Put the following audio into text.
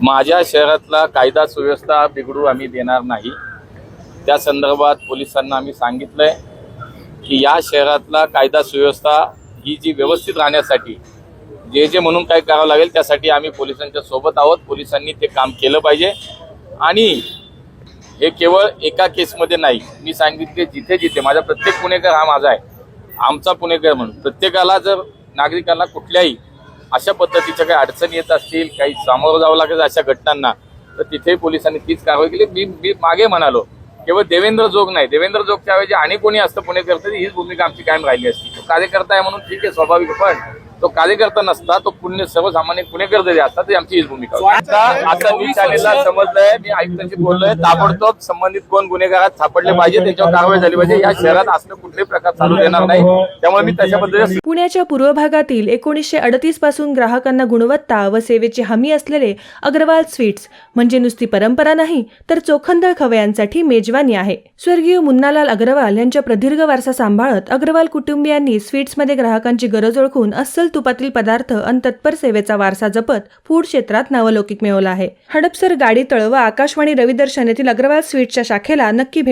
माझ्या शहरातला कायदा सुव्यवस्था बिघडू आम्ही देणार नाही। त्या संदर्भात पोलिसांना आम्ही सांगितलंय की या शहरातला कायदा सुव्यवस्था ही जी व्यवस्थित राहण्यासाठी जे म्हणून काय करावं लागेल त्यासाठी आम्ही पोलिसांच्या सोबत आहोत। पोलिसांनी ते काम केलं पाहिजे आणि हे केवळ एका केसमध्ये नाही, मी सांगितले जिथे जिथे माझा प्रत्येक पुणेकर हा माझा आहे, आमचा पुणेकर म्हणून प्रत्येकाला जर नागरिकांना कुठल्याही अशा पद्धतीच्या काही अडचणी येत असतील, काही सामोरं जावं लागेल अशा घटनांना, तर तिथे पोलिसांनी तीच कारवाई केली। मी मागे म्हणालो केवळ देवेंद्र जोग नाही, देवेंद्र जोगच्या ऐवजी आणि कोणी असतं पुणेकर तरी हीच भूमिका आमची कायम राहिली असती। तो कार्यकर्ता आहे म्हणून ठीक आहे, स्वाभाविक, पण तो कार्यकर्ता नसता, तो सर्वसामान्य पुणेकर जरी असता तरी आमची हीच भूमिका होती। आता मी चॅनेलला समजलंय, मी आयुक्तांशी बोललोय, ताबडतोब संबंधित कोण गुन्हेगारात सापडले पाहिजे, त्याच्यावर कारवाई झाली पाहिजे। या शहरात असलं कुठलेही प्रकार चालू देणार नाही, त्यामुळे मी तशा पद्धतीने पुण्याच्या पूर्व भागातील 1938 पासून ग्राहकांना गुणवत्ता व सेवेची हमी असलेले अग्रवाल स्वीट्स म्हणजे नुसती परंपरा नाही तर चोखंदळ खवयांसाठी मेजवानी आहे। स्वर्गीय मुन्नालाल अग्रवाल यांच्या प्रदीर्घ वारसा सांभाळत अग्रवाल कुटुंबियांनी स्वीट्समध्ये ग्राहकांची गरज ओळखून अस्सल तुपातील पदार्थ आणि तत्पर सेवेचा वारसा जपत फूड क्षेत्रात नावलौकिक मिळवला आहे। हडपसर, गाडीतळ व आकाशवाणी रविदर्शन येथील अग्रवाल स्वीट्सच्या शाखेला नक्की भेट